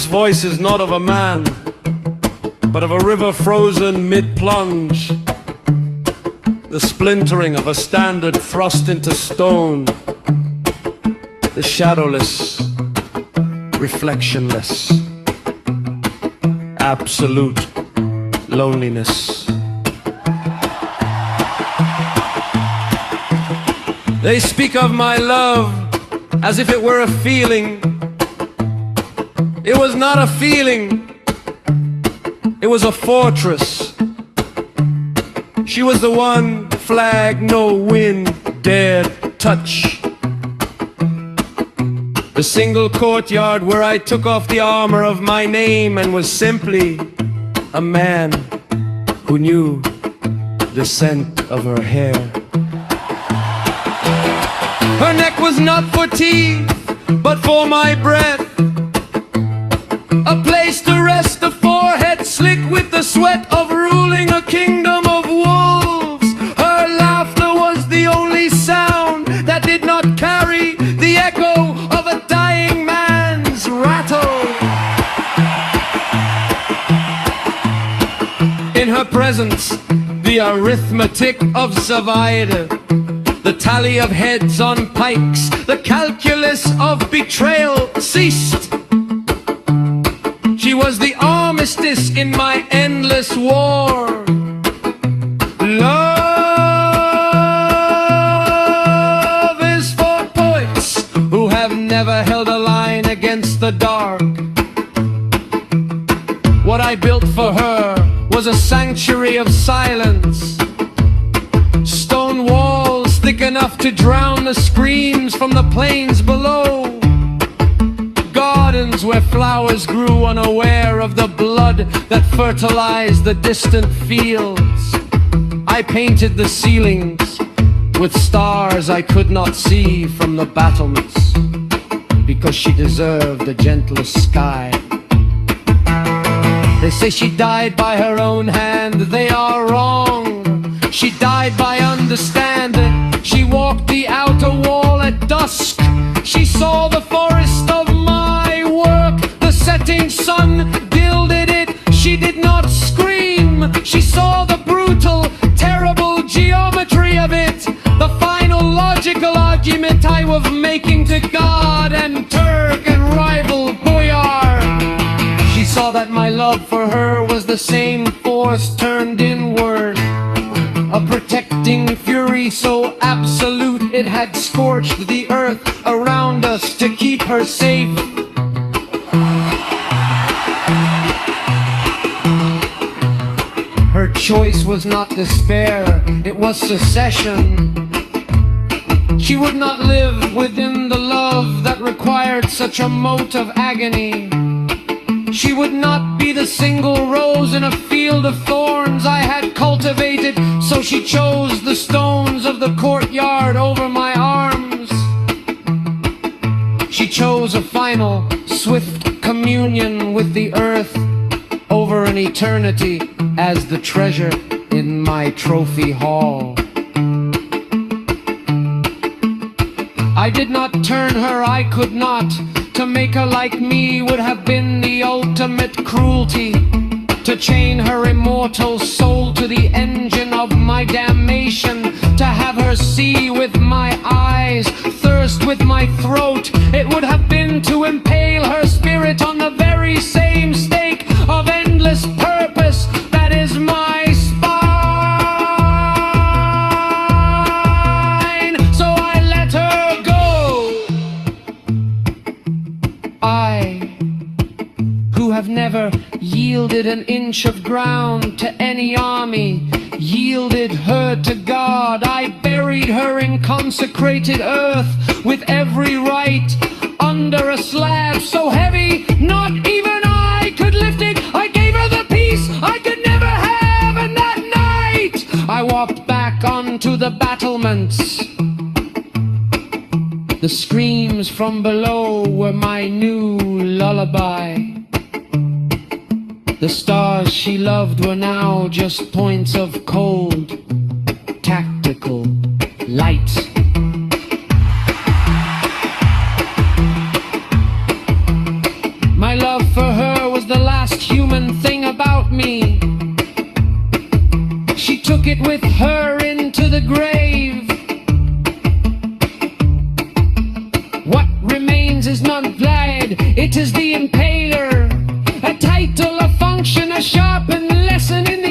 This voice is not of a man, but of a river frozen mid-plunge. The splintering of a standard thrust into stone. The shadowless, reflectionless, absolute loneliness. They speak of my love as if it were a feeling. It was not a feeling, it was a fortress. She was the one flag no wind dared touch. The single courtyard where I took off the armor of my name and was simply a man who knew the scent of her hair. Her neck was not for teeth, but for my breath. A place to rest, a forehead slick with the sweat of ruling a kingdom of wolves. Her laughter was the only sound that did not carry the echo of a dying man's rattle. In her presence, the arithmetic of survival, the tally of heads on pikes, the calculus of betrayal ceased. She was the armistice in my endless war. Love is for poets who have never held a line against the dark. What I built for her was a sanctuary of silence. Stone walls thick enough to drown the screams from the plains below. Gardens where flowers grew unaware of the blood that fertilized the distant fields. I painted the ceilings with stars I could not see from the battlements, because she deserved a gentler sky. They say she died by her own hand. They are wrong. She died by understanding. She walked the outer wall at dusk. She saw the forest of my work. The setting sun gilded it. She did not scream. She saw the brutal, terrible geometry of it. The final logical argument I was making to God and Turk and rival boyar. She saw that my love for her was the same force turned inward, a protecting fury so absolute it had scorched the earth around us to keep her safe. Her choice was not despair, it was secession. She would not live within the love that required such a mote of agony. She would not be the single rose in a field of thorns I had cultivated, so she chose the stones of the courtyard over my arms. She chose a final, swift communion with the earth over an eternity as the treasure in my trophy hall. I did not turn her, I could not. To make her like me would have been the ultimate cruelty. To chain her immortal soul to the engine of my damnation. To have her see with my eyes, thirst with my throat. It would have been to impale her spirit on the very same stake of endless purpose that is my spine. So I let her go. I, who have never yielded an inch of ground to any army, yielded her to God. I buried her in consecrated earth with every rite under a slab so heavy not even I could lift it. I gave her the peace I could never have, and that night I walked back onto the battlements. The screams from below were my new lullaby. The stars she loved were now just points of cold, tactical light. My love for took it with her into the grave. What remains is not blood, it is the impaler. A title, a function, a sharpened lesson in the